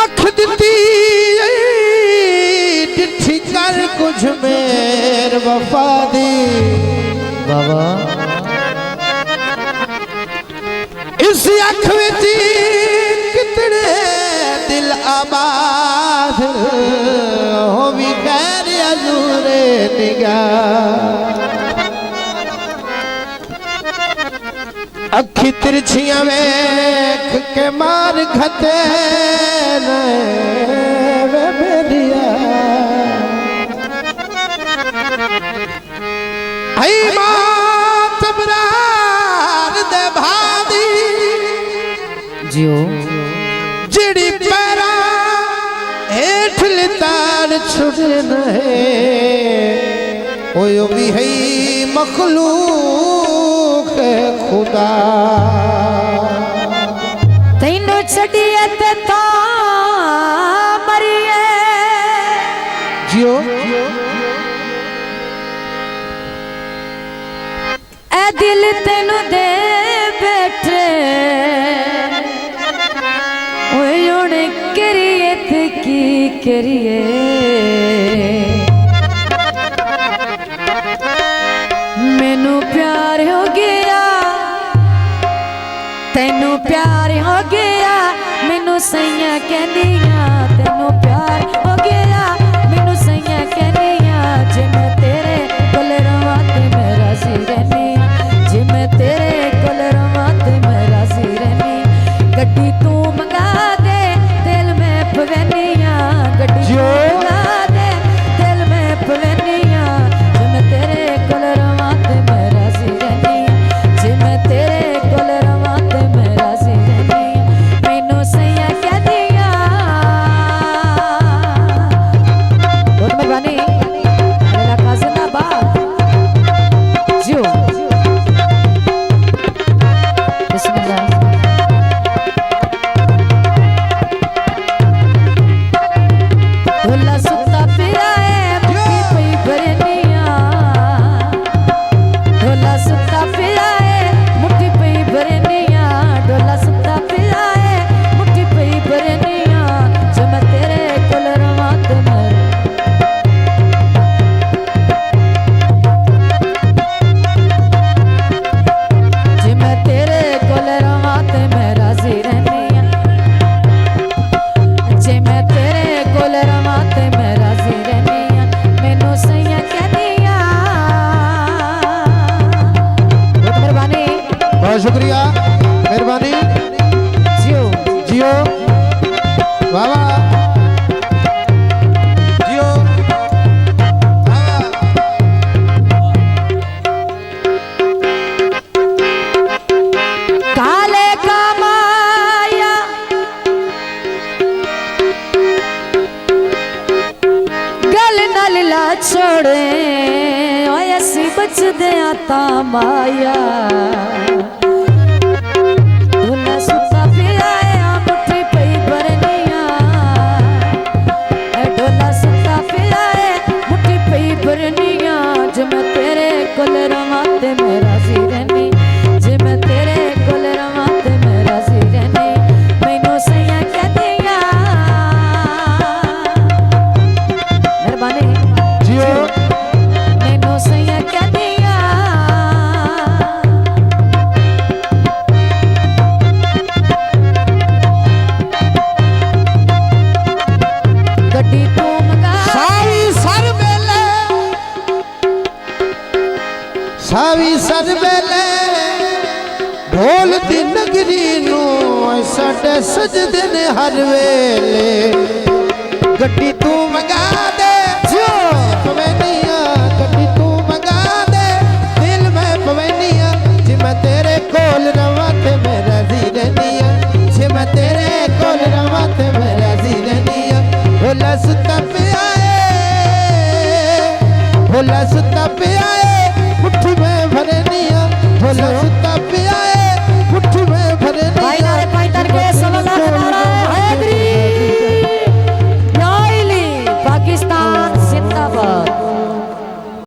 अख दी डिठी कर कुछ मेर वफा दी बाबा इस अख विच कितने दिल आबाद हो भी गैर अजूरे निगाह अखी तिरछियां वेख के मार घते वे बेरिया आई मात बरार दे भादी जियो जिड़ी पैरा हेठ लितार छुड़न है ओयो भी है मखलूक खुदा तैनू छड़िए ते ता मरिए जियो ए दिल तेनू दे बैठे ओए हुण करिए ते की करिए मैनू प्यार हो गया तेनू प्यार हो गया मैनू सैया कहनिया तेनू प्यार हो गया मैनू सैया कहनिया जे मैं तेरे कोल रवां ते मैं राजी रहनी जे मैं तेरे कोल रवां ते मैं राजी रहनी गड्डी तू मंगा दे दिल में पवनिया गड्डी तू मंगा दे दिल में पवनिया जे मैं तेरे कोल रवां ते मैं राजी रहनी जे मैं तेरे कोल रवां ते मैं राजी रहनी मैनू सैया कह दिया बहुत मेहरबानी मेरा काज़िना बात जियो बिस्मिल्लाह ढोला सुता पिया है मुट्ठी पई भरनिया ढोला सुता पिया है मुट्ठी पई भरनिया ढोला सुता पिया है मुट्ठी पई भरनिया जे मैं तेरे कोल रवां ते मैं जे मैं तेरे कोल रवां ते मैं राजी रहनी जे मैं तेरे कोल रवां ते मैं राजी रहनी मैनू सैया कहनिया बहुत मेहरबानी बहुत शुक्रिया मेहरबानी जियो जियो बाबा जियो बाबा काले का माया गल नल ला छोड़े ओए असी बचदे ता माया ढोला सुता पिया है मुट्ठी पई भरनिया ढोला सुता पिया है मुट्ठी पई भरनिया जे मैं तेरे कोल रवां ते मैं राजी रहनी जे मैं तेरे कोल रवां ते मैं राजी रहनी मैनू सैया कह दिया मेहरबानी जियो मैनू सैया कह दिया गड्डी तू मंगा सावी सर बेले ढोल दी नगरी नू साडे सजदे ने हर वेले गड्डी तू मंगा दे पवनिया गड्डी तू मंगा दे दिल में पवनिया जे मैं तेरे कोल रवां ते मैं राजी रहनिया जे मैं तेरे कोल रवां ते मैं राजी रहनिया ढोला सुता पिया है ਉਹ ਲੈ ਸੁੱਤਾ ਪਿਆ